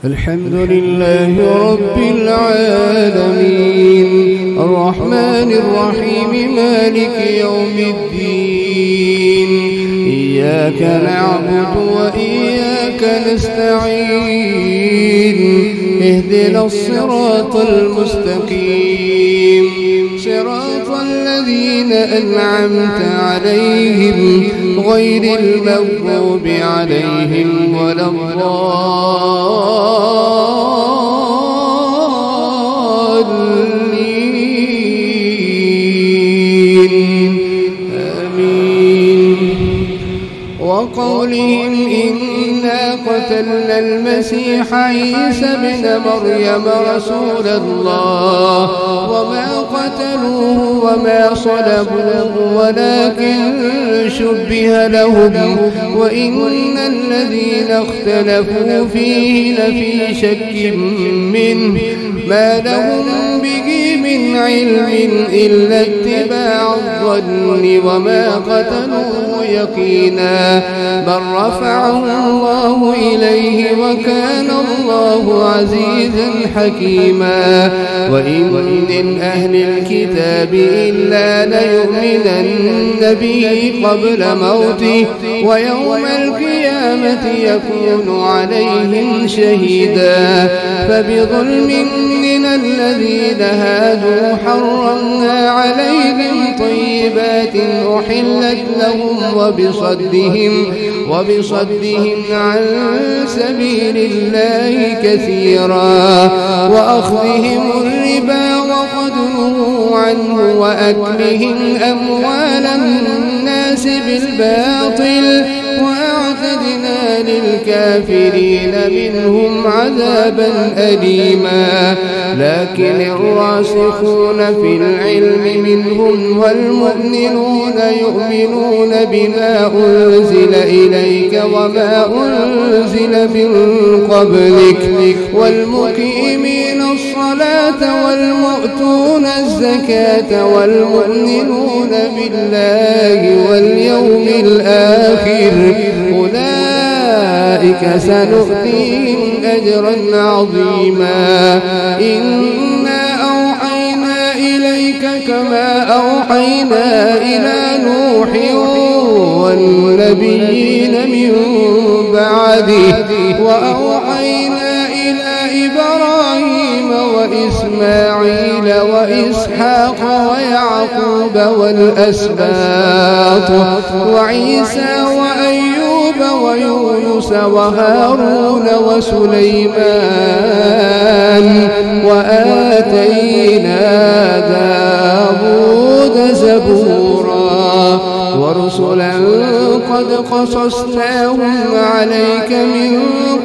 الحمد لله رب العالمين الرحمن الرحيم مالك يوم الدين إياك نعبد وإياك نستعين اهدنا الصراط المستقيم صراط الذين أنعمت عليهم غير المغضوب عليهم ولا الضالين آمين. وقولهم إنا قتلنا المسيح عيسى ابن مريم رسول الله وما قتلوه وما صلبوه ولكن شبه لهم وإن الذين اختلفوا فيه لفي شك منه ما لهم به من علم إلا اتباع الظن وما قتلوه يقينا بل رفعه الله إليه وكان الله عزيزا حكيما. وإن من أهل الكتاب إلا ليؤمنن به قبل موته ويوم القيامة يكون عليهم شهيدا. فبظلم من الذين هادوا حرمنا عليهم طيبات أحلت لهم وبصدهم عن سبيل الله كثيرا وأخذهم الربا وقد نهوا عنه وأكلهم أموال الناس بالباطل وأعتدنا للكافرين منهم عذابا أليما. لكن الراسخون في العلم منهم والمؤمنون يؤمنون بما أنزل إليك وما أنزل من قبلك والمقيمين الصلاة والمؤتون الزكاة والمؤمنون بالله واليوم الآخر أولئك سنؤتيهم أجرا عظيما. إنا أوحينا إليك كما أوحينا إلى نوح والنبيين من بعده وأوحينا إلى إبراهيم وإسماعيل وإسحاق ويعقوب والأسباط وعيسى وأيوب ويونس وهارون وسليمان وآتينا داود زبورا ورسلا قد قصصناهم عليك من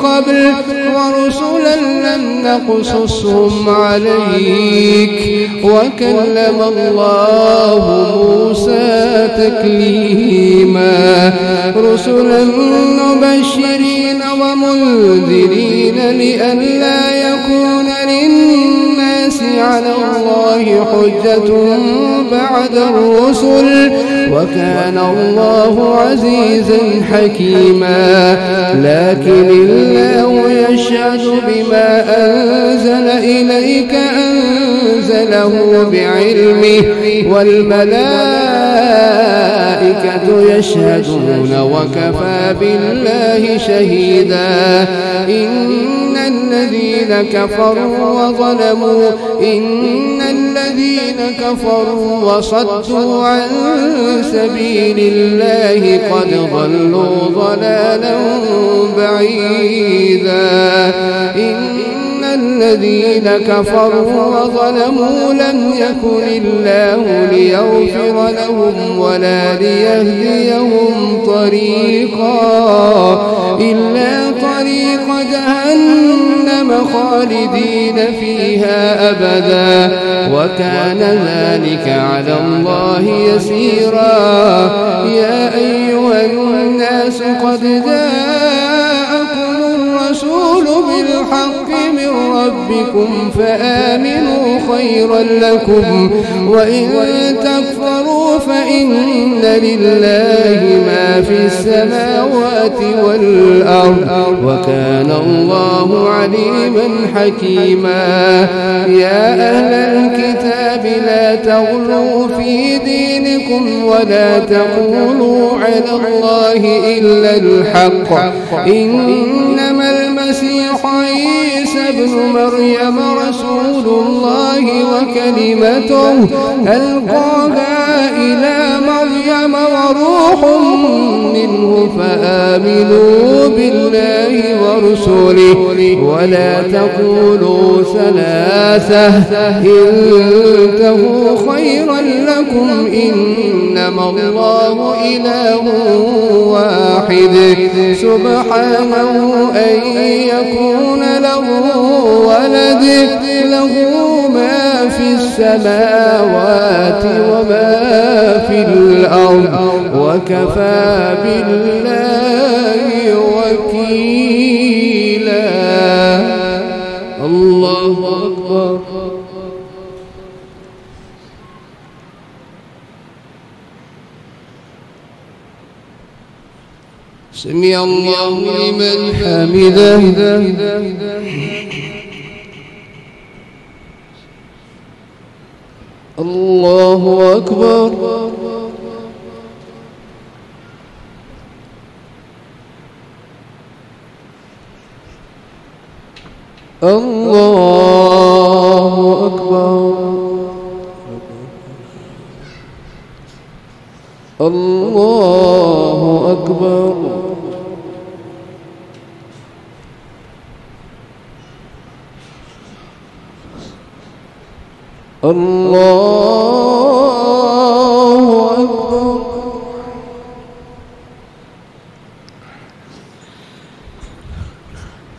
قبل ورسلا لم نقصصهم عليك وكلم الله موسى تكليما. رسلا مبشرين ومنذرين لئلا يكون للناس على الله حجة بعد الرسل وكان الله عزيزا حكيما. لكن الله يشهد بما أنزل إليك أنزله بعلمه والملائكة يشهدون وكفى بالله شهيدا. إن الذين كفروا وصدوا عن سبيل الله قد ضلوا ضلالا بعيدا. إن الذين كفروا وظلموا لم يكن الله ليغفر لهم ولا ليهديهم طريقا إلا طريق جهنم خالدين فيها أبدا وكان ذلك على الله يسيرا. يا أيها الناس قد جاءكم الرسول بالحق من ربكم فآمنوا خيرا لكم وإن تكفروا فإن لله ما في السماوات والأرض وكان الله عليما حكيما يا أهل الكتاب لا تغلوا في دينكم ولا تقولوا على الله إلا الحق إنما المسيح عيسى ابن مريم رسول الله وكلمته ألقاها إلى مريم وروح منه فآمنوا بالله ورسله ولا تقولوا ثلاثة انتهوا خيرا لكم إنما الله إله واحد سبحانه أن يكون له ولد له ما في السماوات وما في الأرض وكفى بالله وكيلا الله أكبر سمع الله لمن حمده الله أكبر الله أكبر الله أكبر الله أكبر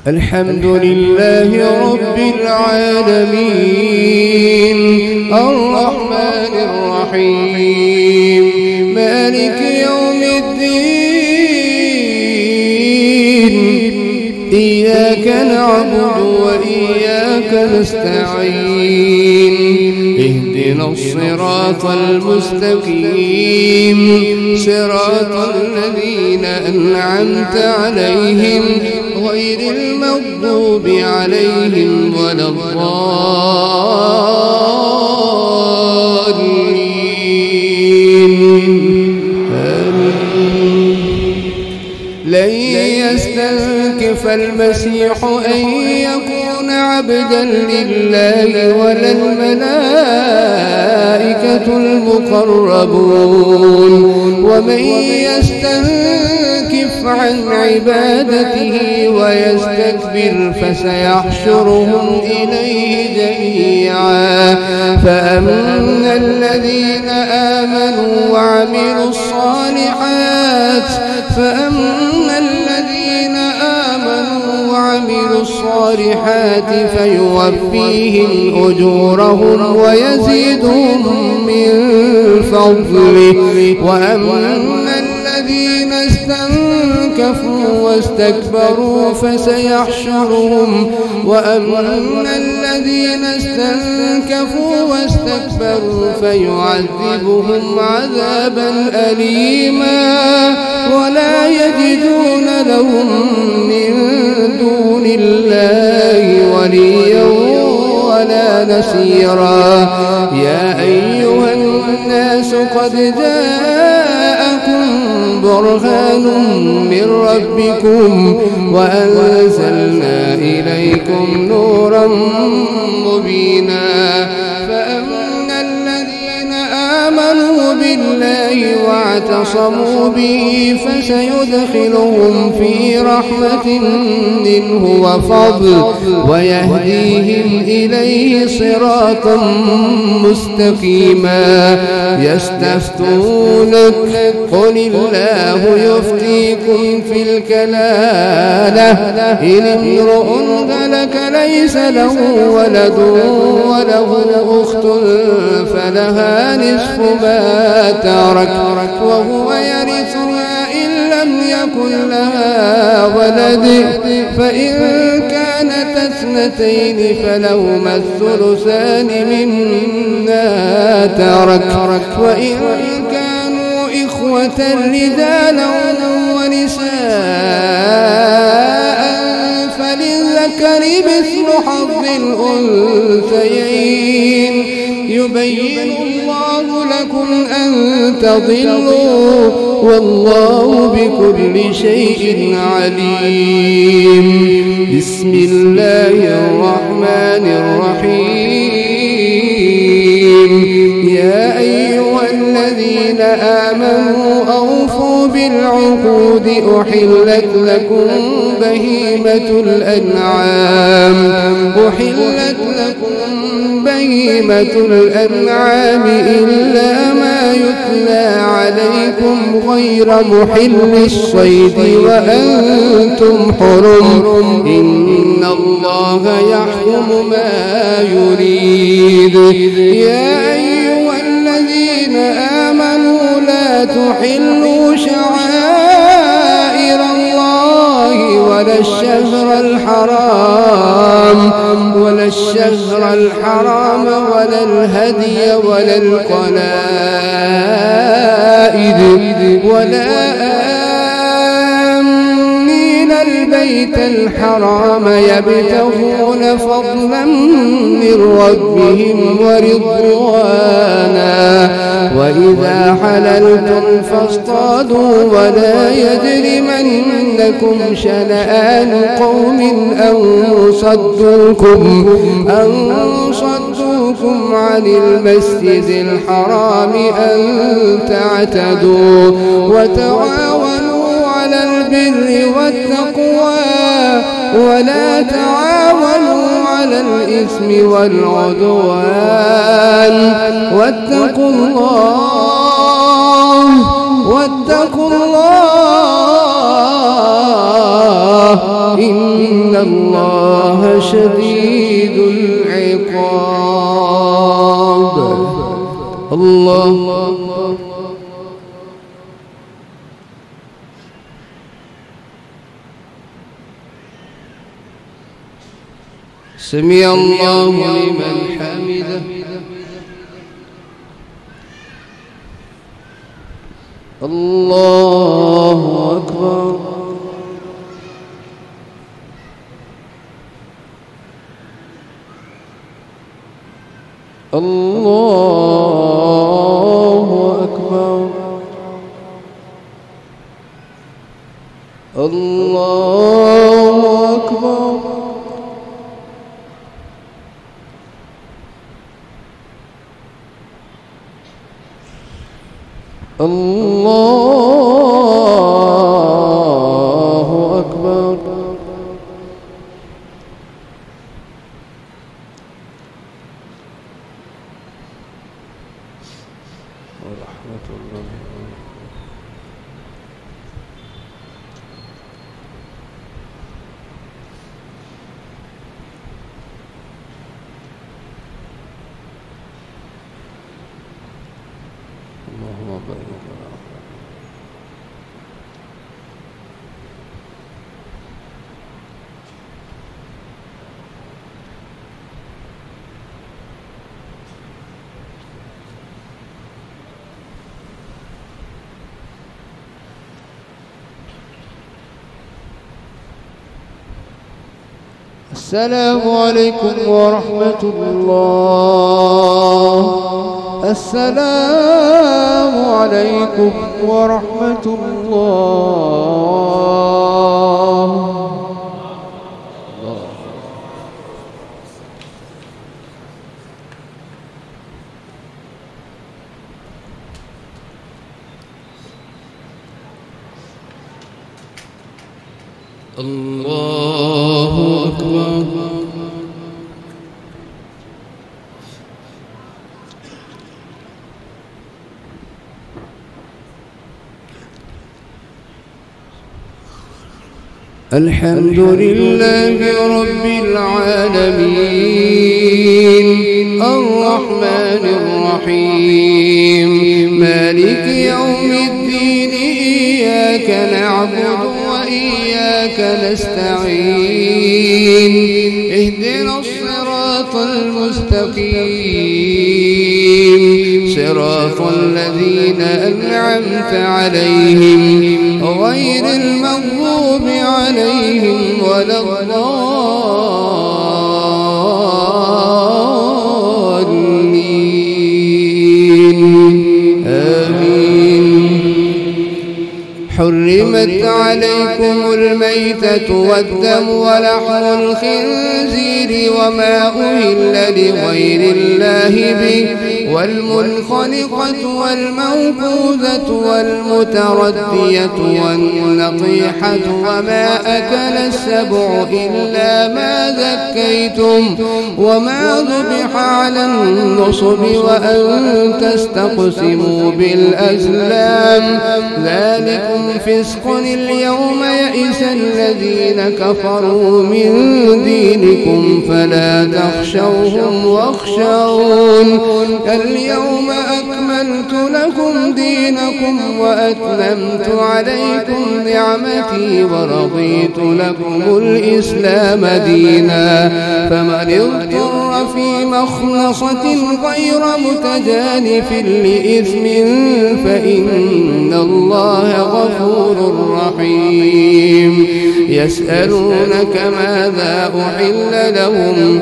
الحمد لله رب العالمين الرحمن الرحيم مالك يوم الدين إياك نعبد وإياك نستعين اهدنا الصراط المستقيم صراط الذين أنعمت عليهم غير المغضوب عليهم ولا الضالين لن يستنكف المسيح أن يكون عبدا لله ولا الملائكة المقربون ومن يستنكف عن عبادته ويستكبر فسيحشرهم إليه جميعا فأما الذين آمنوا وعملوا الصالحات فيوفيهم أجورهم ويزيدهم من فضله وأما الذين استنكفوا واستكبروا فسيحشرهم فيعذبهم عذابا أليما ولا يجدون لهم من دون الله وليا ولا نصيرا يا أيها الناس قد جاءكم برهان من ربكم وأنزلنا إليكم نورا مبينا فأما الذين آمنوا بالله واعتصموا به فسيدخلهم في رحمة منه وفضل ويهديهم إليه صراطا مستقيما يستفتونك قل الله يفتيكم في الكلالة إن امرؤ هلك ليس له ولد وله أخت فلها نصف ما ترك وهو يرثها إن لم يكن لها ولد فإن كانت اثنتين فلهما الثلثان مما ترك وإن كانوا إخوة رجالا ونساء فللذكر مثل حظ الأنثيين يبين الله لكم أن تضلوا والله بكل شيء عليم. بسم الله الرحمن الرحيم. يا أيها الذين آمنوا أوفوا بالعقود أحلت لكم بهيمة الأنعام إلا ما يتلى عليكم غير محل الصيد وأنتم حرم إن الله يحكم ما يريد. يا أيها الذين آمنوا لا تحلوا شعائر الله ولا الشهر الحرام ولا الهدي ولا القلائد ولا آمين البيت الحرام يبتغون فضلا من ربهم ورضوانا وإذا حللتم فاصطادوا ولا يجرمنكم شنآن قوم أن صدوكم عن المسجد الحرام أن تعتدوا وتعاونوا على البر والتقوى ولا تعاونوا على الإثم والعدوان واتقوا الله إن الله شديد العقاب. الله سمع الله لمن حمده. الله أكبر. الله أكبر. الله أكبر. الله أكبر. ورحمة الله. اللهم بارك لنا. السلام عليكم ورحمة الله. السلام عليكم ورحمة الله. الله أكبر. الحمد لله رب العالمين الرحمن الرحيم مالك يوم الدين إياك نعبد وإياك نستعين اهدنا الصراط المستقيم صراط الذين أنعمت عليهم غير المغضوب عليهم ولا الضالين آمين. حرمت عليكم الميتة والدم ولحم الخنزير وما أهل لغير الله به والمنخنقة والموقوذة والمتردية والنطيحة وما أكل السبع إلا ما ذكيتم وما ذبح على النصب وأن تستقسموا بالأزلام ذلكم فسق. اليوم يئس الذين كفروا من دينكم فلا تخشوهم واخشون اليوم أكملت لكم دينكم وأتممت عليكم نعمتي ورضيت لكم الإسلام دينا فمن اضطر في مخلصة غير متجانف لإثم فإن الله غفور رحيم. يسألونك ماذا أحل لهم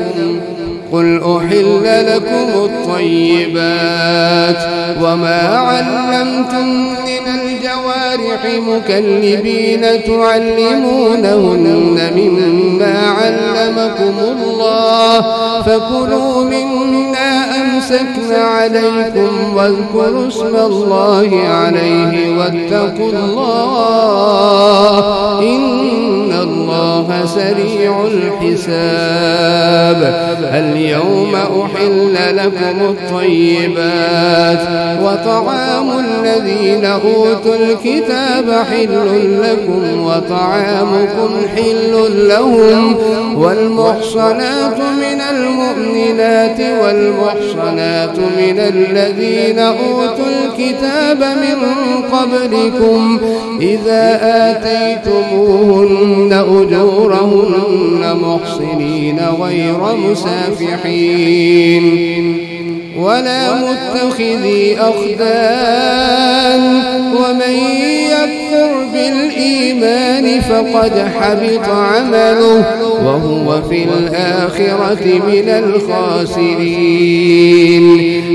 قل أحل لكم الطيبات وما علمتم من الجوارح مكلبين تعلمونهن مما علمكم الله فكلوا مما أمسكن عليكم واذكروا اسم الله عليه واتقوا الله إن الله سريع الحساب. اليوم أحل لكم الطيبات وطعام الذين أوتوا الكتاب حل لكم وطعامكم حل لهم والمحصنات من المؤمنات والمحصنات من الذين أوتوا الكتاب من قبلكم إذا آتيتموهن أجورهن محصنين غير مسافحين ولا متخذي أخدان ومن يكفر بالإيمان فقد حبط عمله وهو في الآخرة من الخاسرين.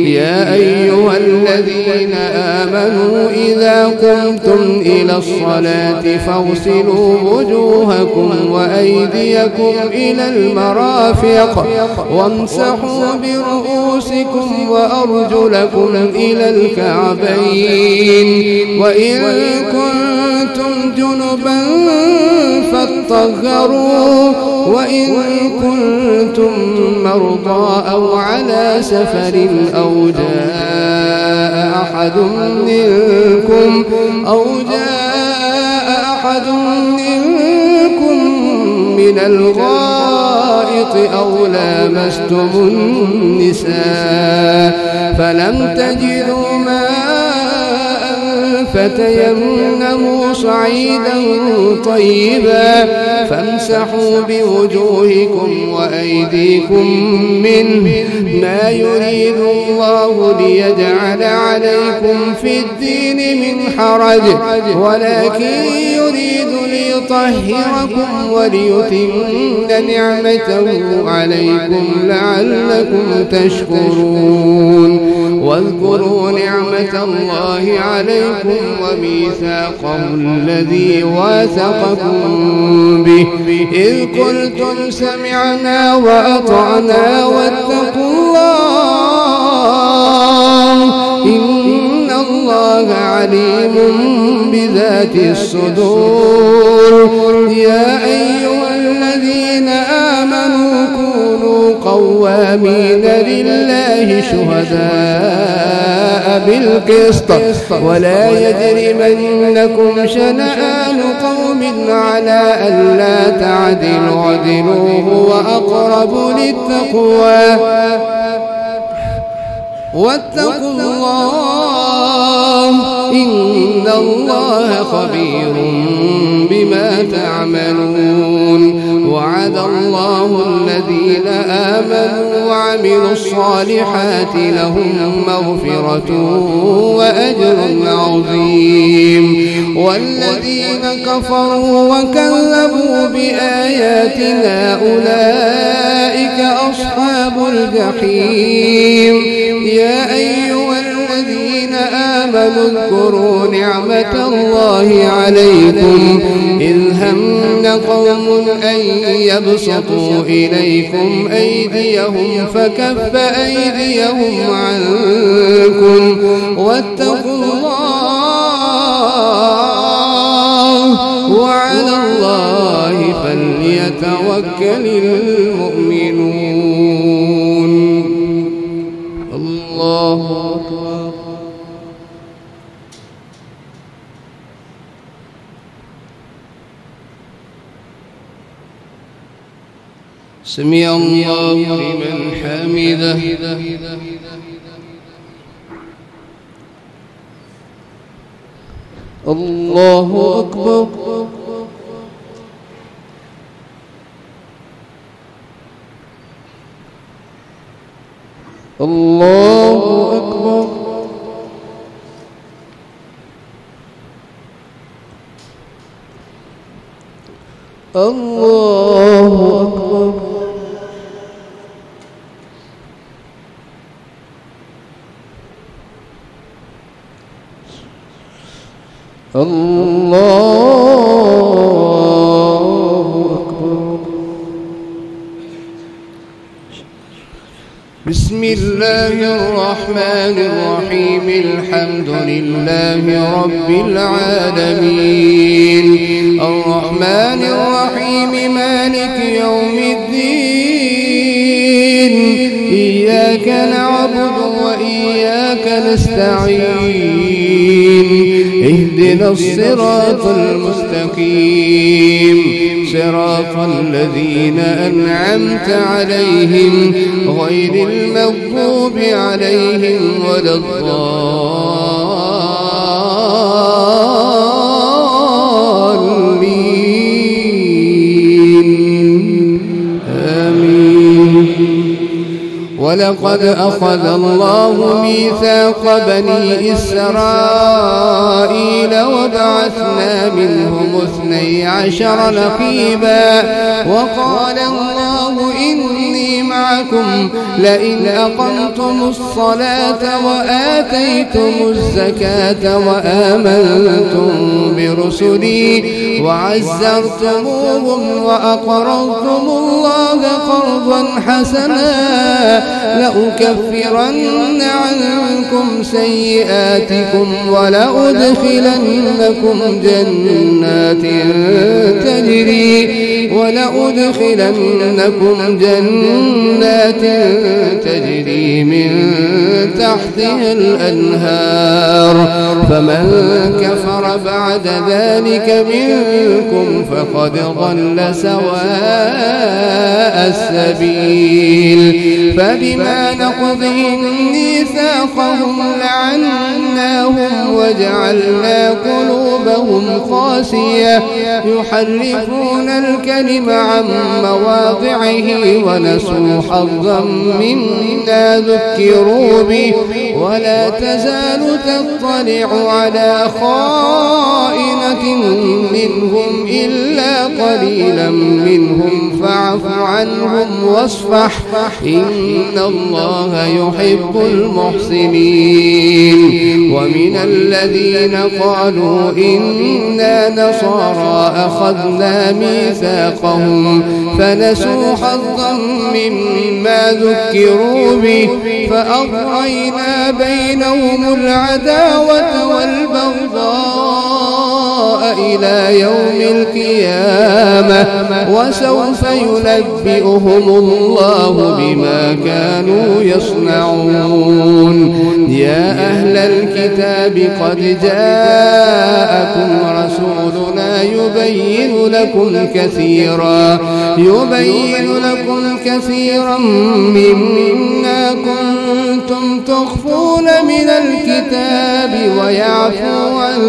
يا أيها الذين آمنوا إذا قمتم إلى الصلاة فاغسلوا وجوهكم وأيديكم إلى المرافق وامسحوا برؤوسكم وأرجلكم إلى الكعبين وإن كنتم جنبا فاطهروا وإن كنتم مرضى أو على سفر أو جاء أحد منكم من الغائط أو لامستم النساء فلم تجدوا ماء فتيمموا صعيدا طيبا فامسحوا بوجوهكم وأيديكم منه ما يريد الله ليجعل عليكم في الدين من حرج ولكن يريد ليطهركم وليتم نعمته عليكم لعلكم تشكرون. واذكروا نعمة الله عليكم وميثاقه الذي واثقكم به إذ قلتم سمعنا وأطعنا واتقوا الله إن الله عليم بذات الصدور. يا أيها الذين آمنوا كونوا قوامين لله شهداء بالقسط ولا يجرمنكم شنآن قوم على ألا تعدلوا اعدلوا هو أقرب للتقوى واتقوا الله إن الله خبير بما تعملون. وعد الله الذين آمنوا وعملوا الصالحات لهم مغفرة وأجر عظيم. والذين كفروا وكذبوا بآياتنا أولئك أصحاب الجحيم. يا أيها الذين آمنوا اذكروا نعمة الله عليكم إذ هم قوم أن يبسطوا إليكم أيديهم فكف أيديهم عنكم واتقوا الله وعلى الله فليتوكل المؤمنون. الله أكبر. سمع الله لمن حمده. الله أكبر. الله أكبر. الله أكبر. الله أكبر. بسم الله الرحمن الرحيم. الحمد لله رب العالمين الرحمن الرحيم مالك يوم الدين. إياك نعبد وإياك نستعين. اهدنا الصراط المستقيم صراط الذين أنعمت عليهم غير المغضوب عليهم ولا الضالين. آمين. ولقد أخذ الله ميثاق بني إسرائيل وبعثنا منهم 12 نقيبا وقال الله إني معكم لئن أقمتم الصلاة وآتيتم الزكاة وآمنتم برسلي وعزرتموهم وأقرضتم الله قرضا حسنا لأكفرن عنكم سيئاتكم ولأدخلنكم جنات تجري من تحتها الأنهار. فمن كفر بعد ذلك منكم فقد ضل سواء السبيل. فبما نقضهم ميثاقهم لعناهم وجعلنا قلوبهم قاسية يحرفون الكلم عن مواضعه ونسوا حظا مما ذكروا به ولا تزال تطلع على خائنة منهم إلا قليلا منهم فاعف عنهم واصفح إن الله يحب المحسنين. ومن الذين قالوا إنا نصارى أخذنا ميثاقهم فنسوا حظا مما ذكروا به فأغرينا بينهم العداوة والبغضاء إلى يوم القيامة القيامة وسوف ينبئهم الله بما كانوا يصنعون. يا أهل الكتاب قد جاءكم رسولنا يبين لكم كثيرا مما كنتم تخفون من الكتاب ويعفو عن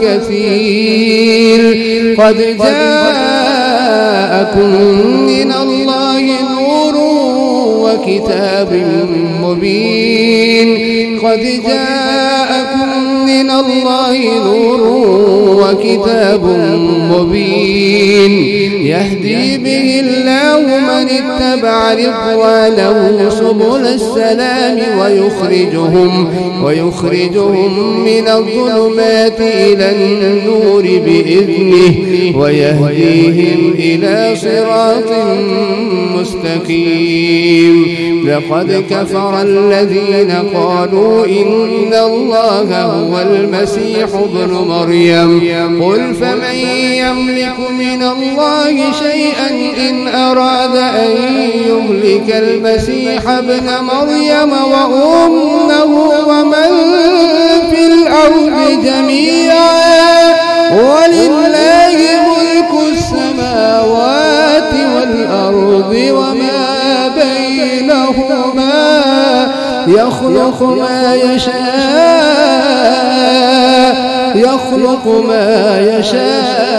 كثير. قد جاءكم من الله نور وكتاب مبين. قد جاءكم من الله نور وكتاب مبين يهدي به الله من اتبع رضوانه سبل السلام ويخرجهم من الظلمات إلى النور بإذنه ويهديهم إلى صراط مستقيم. لقد كفر الذين قالوا إن الله هو المسيح ابن مريم. قل فمن يملك من الله شيئا إن أراد أن يهلك المسيح ابن مريم وأمه ومن في الأرض جميعا ولله ملك السماوات والأرض وما بينهما يخلق ما يشاء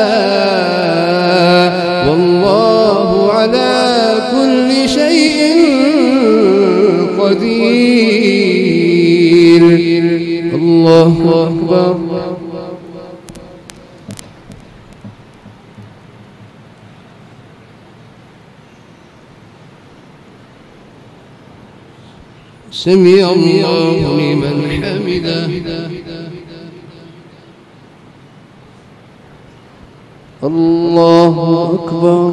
والله على كل شيء قدير. الله أكبر. سمع الله لمن حمده. الله أكبر.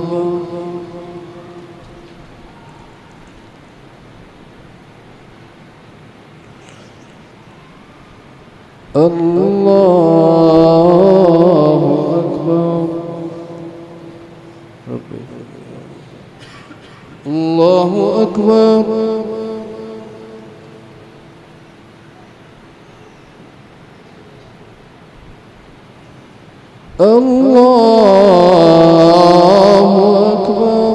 الله أكبر. الله أكبر. الله أكبر.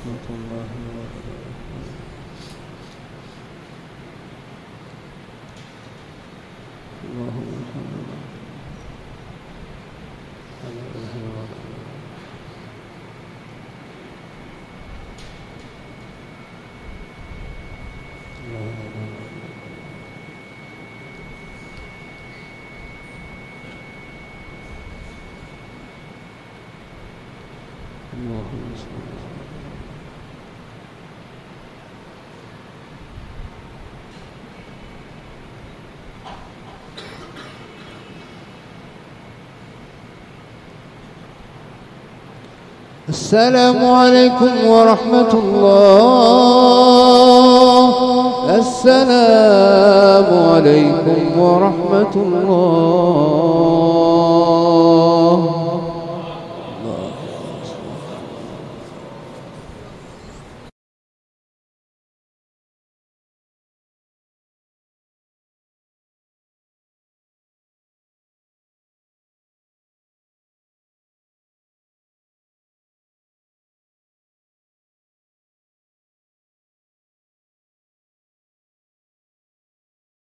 ورحمة الله السلام عليكم ورحمة الله. السلام عليكم ورحمة الله.